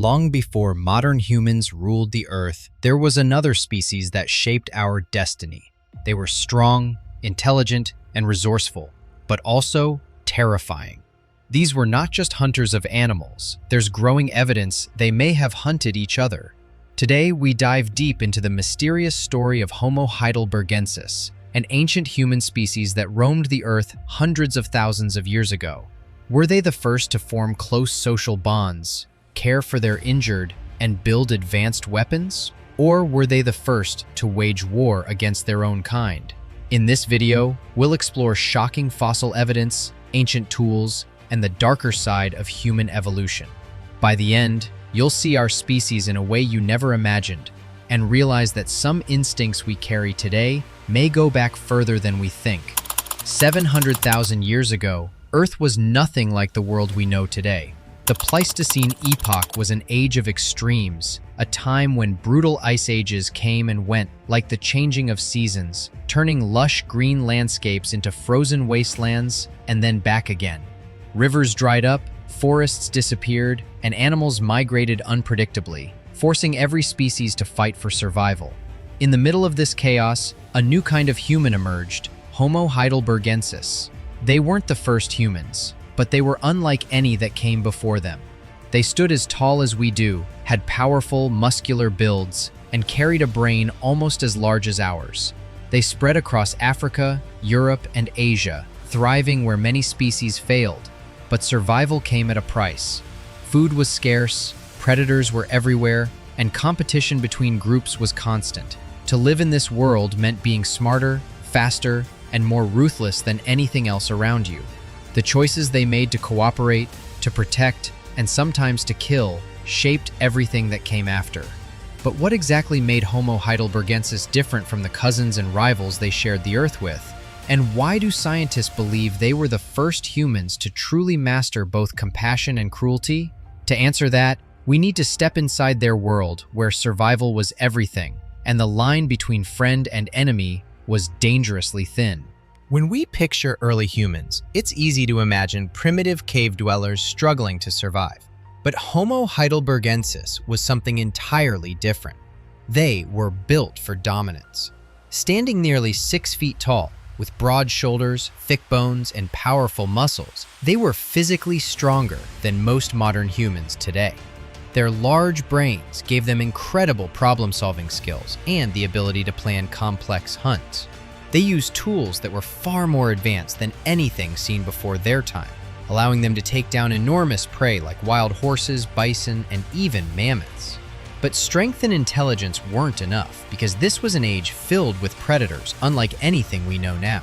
Long before modern humans ruled the Earth, there was another species that shaped our destiny. They were strong, intelligent, and resourceful, but also terrifying. These were not just hunters of animals. There's growing evidence they may have hunted each other. Today, we dive deep into the mysterious story of Homo heidelbergensis, an ancient human species that roamed the Earth hundreds of thousands of years ago. Were they the first to form close social bonds, care for their injured, and build advanced weapons? Or were they the first to wage war against their own kind? In this video, we'll explore shocking fossil evidence, ancient tools, and the darker side of human evolution. By the end, you'll see our species in a way you never imagined, and realize that some instincts we carry today may go back further than we think. 700,000 years ago, Earth was nothing like the world we know today. The Pleistocene epoch was an age of extremes, a time when brutal ice ages came and went like the changing of seasons, turning lush green landscapes into frozen wastelands and then back again. Rivers dried up, forests disappeared, and animals migrated unpredictably, forcing every species to fight for survival. In the middle of this chaos, a new kind of human emerged, Homo heidelbergensis. They weren't the first humans, but they were unlike any that came before them. They stood as tall as we do, had powerful, muscular builds, and carried a brain almost as large as ours. They spread across Africa, Europe, and Asia, thriving where many species failed. But survival came at a price. Food was scarce, predators were everywhere, and competition between groups was constant. To live in this world meant being smarter, faster, and more ruthless than anything else around you. The choices they made to cooperate, to protect, and sometimes to kill shaped everything that came after. But what exactly made Homo heidelbergensis different from the cousins and rivals they shared the Earth with? And why do scientists believe they were the first humans to truly master both compassion and cruelty? To answer that, we need to step inside their world where survival was everything, and the line between friend and enemy was dangerously thin. When we picture early humans, it's easy to imagine primitive cave dwellers struggling to survive. But Homo heidelbergensis was something entirely different. They were built for dominance. Standing nearly 6 feet tall, with broad shoulders, thick bones, and powerful muscles, they were physically stronger than most modern humans today. Their large brains gave them incredible problem-solving skills and the ability to plan complex hunts. They used tools that were far more advanced than anything seen before their time, allowing them to take down enormous prey like wild horses, bison, and even mammoths. But strength and intelligence weren't enough, because this was an age filled with predators unlike anything we know now.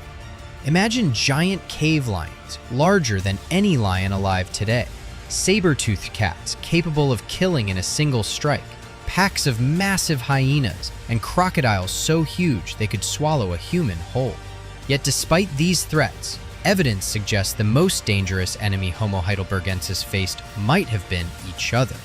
Imagine giant cave lions, larger than any lion alive today, saber-toothed cats capable of killing in a single strike, packs of massive hyenas, and crocodiles so huge they could swallow a human whole. Yet despite these threats, evidence suggests the most dangerous enemy Homo heidelbergensis faced might have been each other.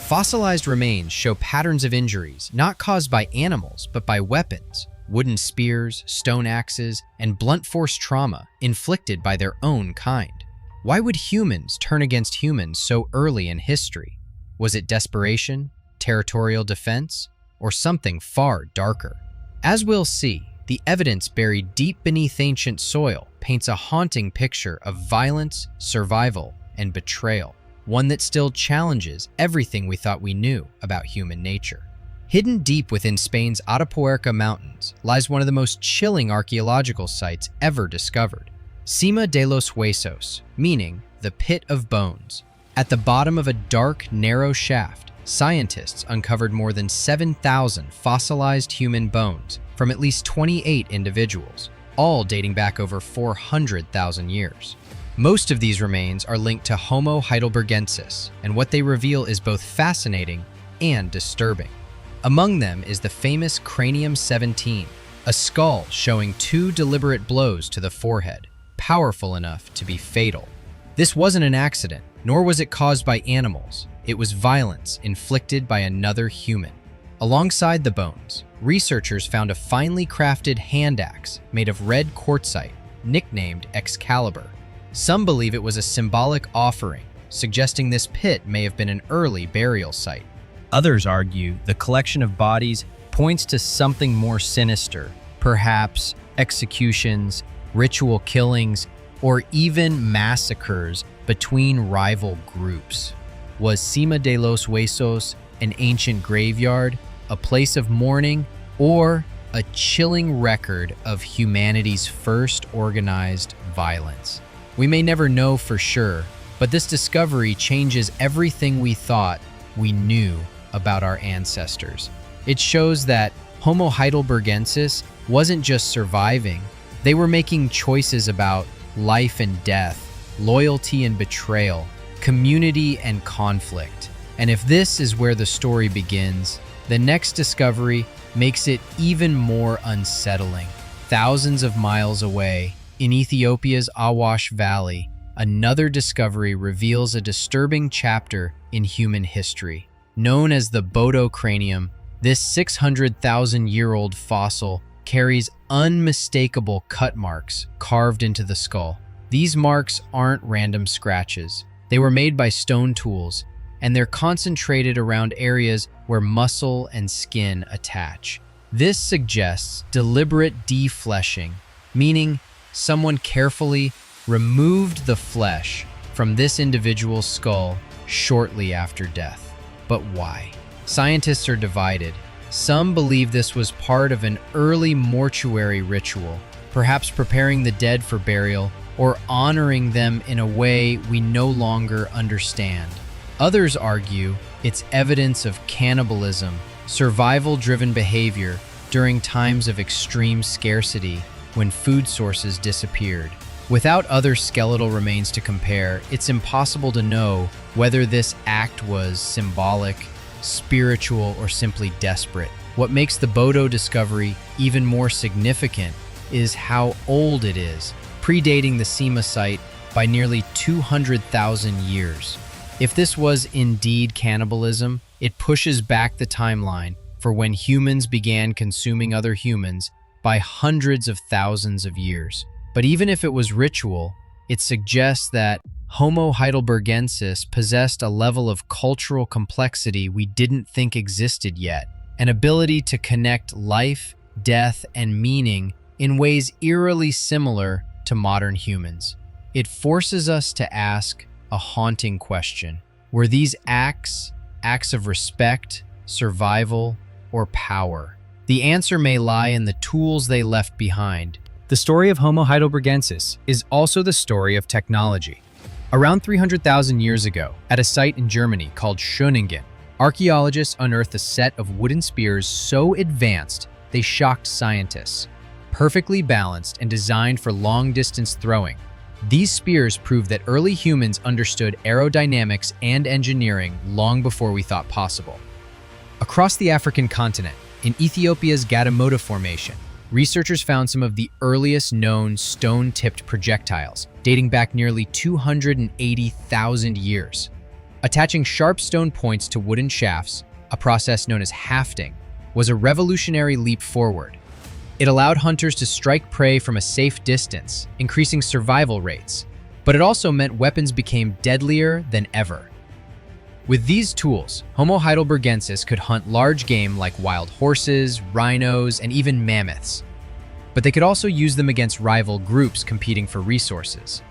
Fossilized remains show patterns of injuries not caused by animals but by weapons, wooden spears, stone axes, and blunt force trauma inflicted by their own kind. Why would humans turn against humans so early in history? Was it desperation, territorial defense, or something far darker? As we'll see, the evidence buried deep beneath ancient soil paints a haunting picture of violence, survival, and betrayal, one that still challenges everything we thought we knew about human nature. Hidden deep within Spain's Atapuerca Mountains lies one of the most chilling archaeological sites ever discovered, Cima de los Huesos, meaning the pit of bones. At the bottom of a dark, narrow shaft, scientists uncovered more than 7,000 fossilized human bones from at least 28 individuals, all dating back over 400,000 years. Most of these remains are linked to Homo heidelbergensis, and what they reveal is both fascinating and disturbing. Among them is the famous cranium 17, a skull showing 2 deliberate blows to the forehead, powerful enough to be fatal. This wasn't an accident, nor was it caused by animals. It was violence inflicted by another human. Alongside the bones, researchers found a finely crafted hand axe made of red quartzite, nicknamed Excalibur. Some believe it was a symbolic offering, suggesting this pit may have been an early burial site. Others argue The collection of bodies points to something more sinister, perhaps executions, ritual killings, or even massacres between rival groups. Was Cima de los Huesos an ancient graveyard, a place of mourning, or a chilling record of humanity's first organized violence? We may never know for sure, but this discovery changes everything we thought we knew about our ancestors. It shows that Homo heidelbergensis wasn't just surviving, they were making choices about life and death, loyalty and betrayal, community and conflict. And if this is where the story begins, the next discovery makes it even more unsettling. Thousands of miles away, in Ethiopia's Awash Valley, another discovery reveals a disturbing chapter in human history. Known as the Bodo cranium, this 600,000-year-old fossil carries unmistakable cut marks carved into the skull. These marks aren't random scratches. They were made by stone tools, and they're concentrated around areas where muscle and skin attach. This suggests deliberate defleshing, meaning someone carefully removed the flesh from this individual's skull shortly after death. But why? Scientists are divided. Some believe this was part of an early mortuary ritual, perhaps preparing the dead for burial or honoring them in a way we no longer understand. Others argue it's evidence of cannibalism, survival-driven behavior during times of extreme scarcity when food sources disappeared. Without other skeletal remains to compare, it's impossible to know whether this act was symbolic, spiritual, or simply desperate. What makes the Bodo discovery even more significant is how old it is, predating the Cima site by nearly 200,000 years. If this was indeed cannibalism, it pushes back the timeline for when humans began consuming other humans by hundreds of thousands of years. But even if it was ritual, it suggests that Homo heidelbergensis possessed a level of cultural complexity we didn't think existed yet, an ability to connect life, death, and meaning in ways eerily similar to modern humans. It forces us to ask a haunting question. Were these acts of respect, survival, or power? The answer may lie in the tools they left behind. The story of Homo heidelbergensis is also the story of technology. Around 300,000 years ago, at a site in Germany called Schöningen, archaeologists unearthed a set of wooden spears so advanced they shocked scientists. Perfectly balanced and designed for long-distance throwing, these spears prove that early humans understood aerodynamics and engineering long before we thought possible. Across the African continent, in Ethiopia's Gadamoda Formation, researchers found some of the earliest known stone-tipped projectiles, dating back nearly 280,000 years. Attaching sharp stone points to wooden shafts, a process known as hafting, was a revolutionary leap forward. It allowed hunters to strike prey from a safe distance, increasing survival rates. But it also meant weapons became deadlier than ever. With these tools, Homo heidelbergensis could hunt large game like wild horses, rhinos, and even mammoths. But they could also use them against rival groups competing for resources.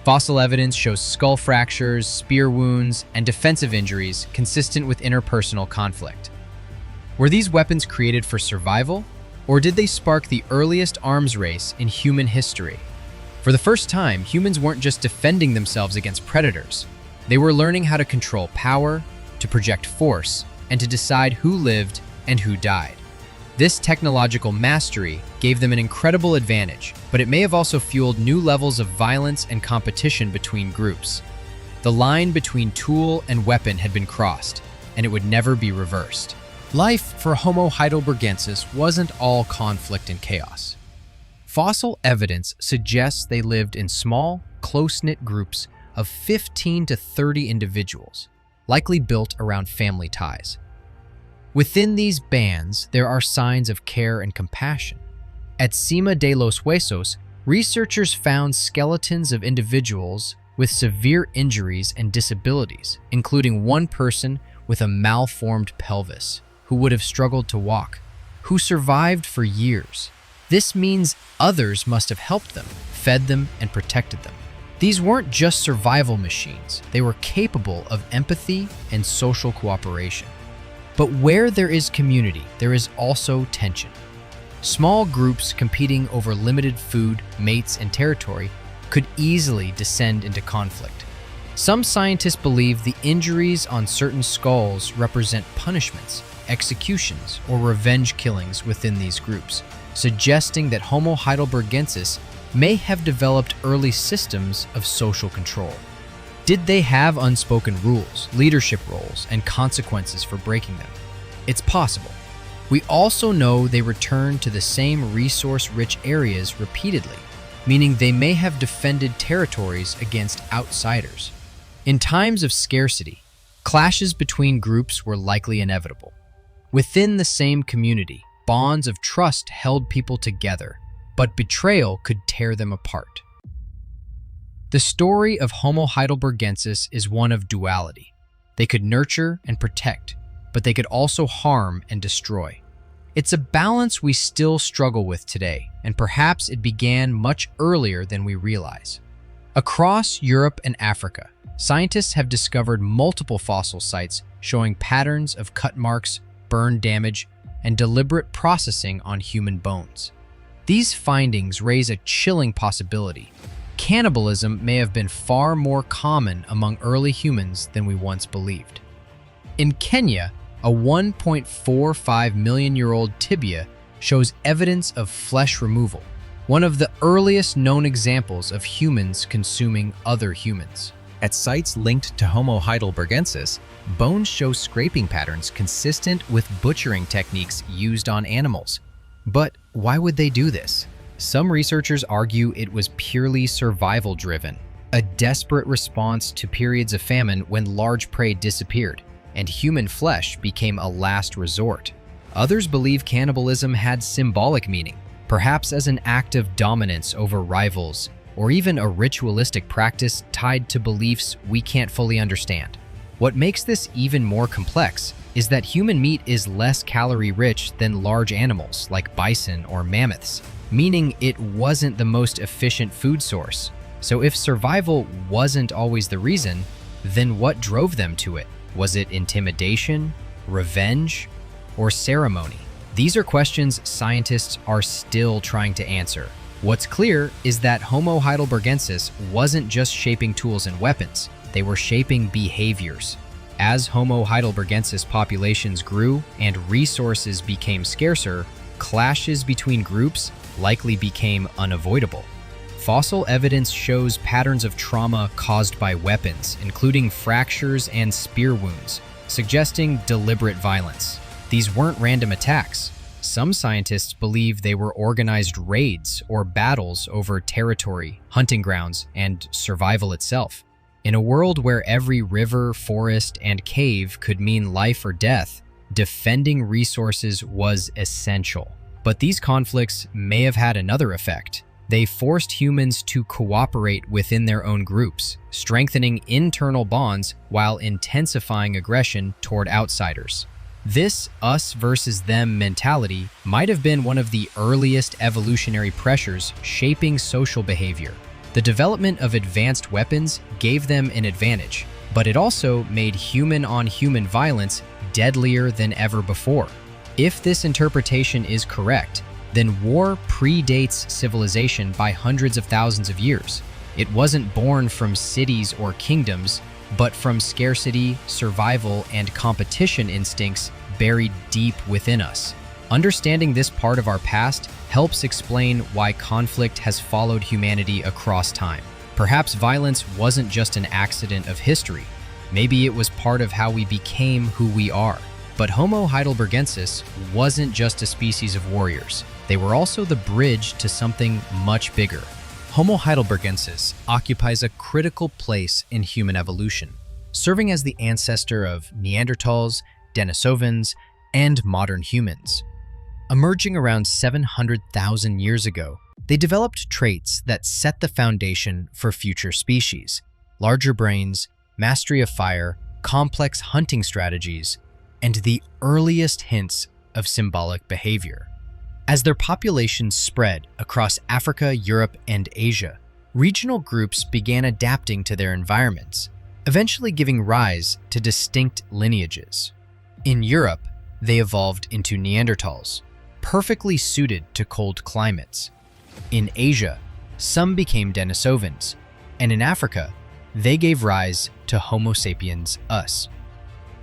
Fossil evidence shows skull fractures, spear wounds, and defensive injuries consistent with interpersonal conflict. Were these weapons created for survival, or did they spark the earliest arms race in human history? For the first time, humans weren't just defending themselves against predators. They were learning how to control power, to project force, and to decide who lived and who died. This technological mastery gave them an incredible advantage, but it may have also fueled new levels of violence and competition between groups. The line between tool and weapon had been crossed, and it would never be reversed. Life for Homo heidelbergensis wasn't all conflict and chaos. Fossil evidence suggests they lived in small, close-knit groups of 15 to 30 individuals, likely built around family ties. Within these bands, there are signs of care and compassion. At Cima de los Huesos, researchers found skeletons of individuals with severe injuries and disabilities, including one person with a malformed pelvis who would have struggled to walk, who survived for years. This means others must have helped them, fed them, and protected them. These weren't just survival machines, they were capable of empathy and social cooperation. But where there is community, there is also tension. Small groups competing over limited food, mates, and territory could easily descend into conflict. Some scientists believe the injuries on certain skulls represent punishments, executions, or revenge killings within these groups, suggesting that Homo heidelbergensis may have developed early systems of social control. Did they have unspoken rules, leadership roles, and consequences for breaking them? It's possible. We also know they returned to the same resource-rich areas repeatedly, meaning they may have defended territories against outsiders. In times of scarcity, clashes between groups were likely inevitable. Within the same community, bonds of trust held people together, but betrayal could tear them apart. The story of Homo heidelbergensis is one of duality. They could nurture and protect, but they could also harm and destroy. It's a balance we still struggle with today, and perhaps it began much earlier than we realize. Across Europe and Africa, scientists have discovered multiple fossil sites showing patterns of cut marks, burn damage, and deliberate processing on human bones. These findings raise a chilling possibility. Cannibalism may have been far more common among early humans than we once believed. In Kenya, a 1.45 million-year-old tibia shows evidence of flesh removal, one of the earliest known examples of humans consuming other humans. At sites linked to Homo heidelbergensis, bones show scraping patterns consistent with butchering techniques used on animals. But why would they do this? Some researchers argue it was purely survival-driven, a desperate response to periods of famine when large prey disappeared, and human flesh became a last resort. Others believe cannibalism had symbolic meaning, perhaps as an act of dominance over rivals, or even a ritualistic practice tied to beliefs we can't fully understand. What makes this even more complex is that human meat is less calorie-rich than large animals like bison or mammoths, meaning it wasn't the most efficient food source. So if survival wasn't always the reason, then what drove them to it? Was it intimidation, revenge, or ceremony? These are questions scientists are still trying to answer. What's clear is that Homo heidelbergensis wasn't just shaping tools and weapons, they were shaping behaviors. As Homo heidelbergensis populations grew and resources became scarcer, clashes between groups likely became unavoidable. Fossil evidence shows patterns of trauma caused by weapons, including fractures and spear wounds, suggesting deliberate violence. These weren't random attacks. Some scientists believe they were organized raids or battles over territory, hunting grounds, and survival itself. In a world where every river, forest, and cave could mean life or death, defending resources was essential. But these conflicts may have had another effect. They forced humans to cooperate within their own groups, strengthening internal bonds while intensifying aggression toward outsiders. This us versus them mentality might have been one of the earliest evolutionary pressures shaping social behavior. The development of advanced weapons gave them an advantage, but it also made human-on-human violence deadlier than ever before. If this interpretation is correct, then war predates civilization by hundreds of thousands of years. It wasn't born from cities or kingdoms, but from scarcity, survival, and competition instincts buried deep within us. Understanding this part of our past helps explain why conflict has followed humanity across time. Perhaps violence wasn't just an accident of history. Maybe it was part of how we became who we are. But Homo heidelbergensis wasn't just a species of warriors. They were also the bridge to something much bigger. Homo heidelbergensis occupies a critical place in human evolution, serving as the ancestor of Neanderthals, Denisovans, and modern humans. Emerging around 700,000 years ago, they developed traits that set the foundation for future species. larger brains, mastery of fire, complex hunting strategies, and the earliest hints of symbolic behavior. As their populations spread across Africa, Europe, and Asia, regional groups began adapting to their environments, eventually giving rise to distinct lineages. In Europe, they evolved into Neanderthals, perfectly suited to cold climates. In Asia, some became Denisovans, and in Africa, they gave rise to Homo sapiens, us.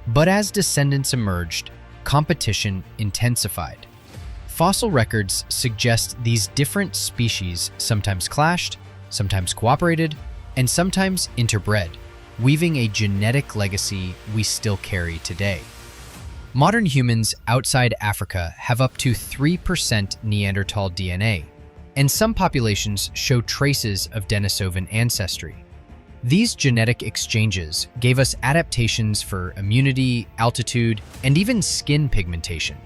But as descendants emerged, competition intensified. Fossil records suggest these different species sometimes clashed, sometimes cooperated, and sometimes interbred, weaving a genetic legacy we still carry today. Modern humans outside Africa have up to 3% Neanderthal DNA, and some populations show traces of Denisovan ancestry. These genetic exchanges gave us adaptations for immunity, altitude, and even skin pigmentation.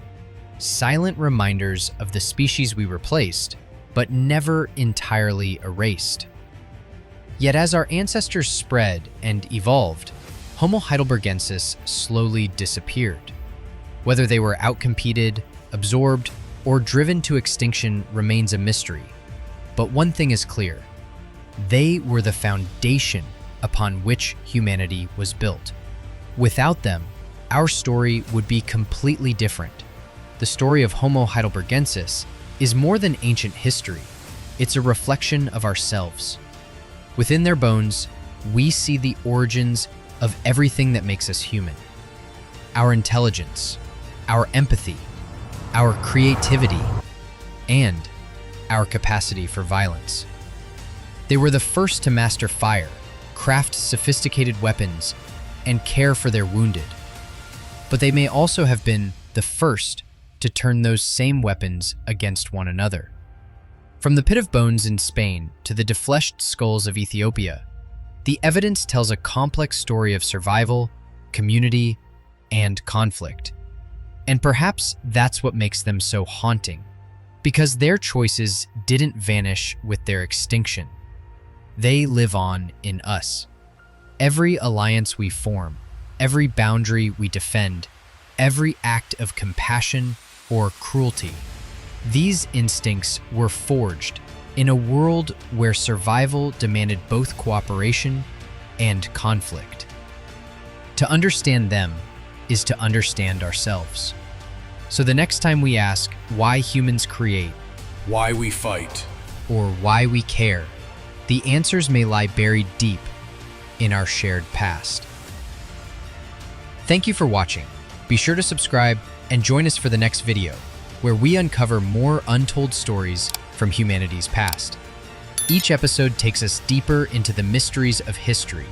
Silent reminders of the species we replaced, but never entirely erased. Yet as our ancestors spread and evolved, Homo heidelbergensis slowly disappeared. Whether they were outcompeted, absorbed, or driven to extinction remains a mystery. But one thing is clear: they were the foundation upon which humanity was built. Without them, our story would be completely different. The story of Homo heidelbergensis is more than ancient history. It's a reflection of ourselves. Within their bones, we see the origins of everything that makes us human. Our intelligence, our empathy, our creativity, and our capacity for violence. They were the first to master fire, craft sophisticated weapons, and care for their wounded. But they may also have been the first to turn those same weapons against one another. From the pit of bones in Spain to the defleshed skulls of Ethiopia, the evidence tells a complex story of survival, community, and conflict. And perhaps that's what makes them so haunting, because their choices didn't vanish with their extinction. They live on in us. Every alliance we form, every boundary we defend, every act of compassion or cruelty. These instincts were forged in a world where survival demanded both cooperation and conflict. To understand them is to understand ourselves. So the next time we ask why humans create, why we fight, or why we care, the answers may lie buried deep in our shared past. Thank you for watching. Be sure to subscribe and join us for the next video, where we uncover more untold stories from humanity's past. Each episode takes us deeper into the mysteries of history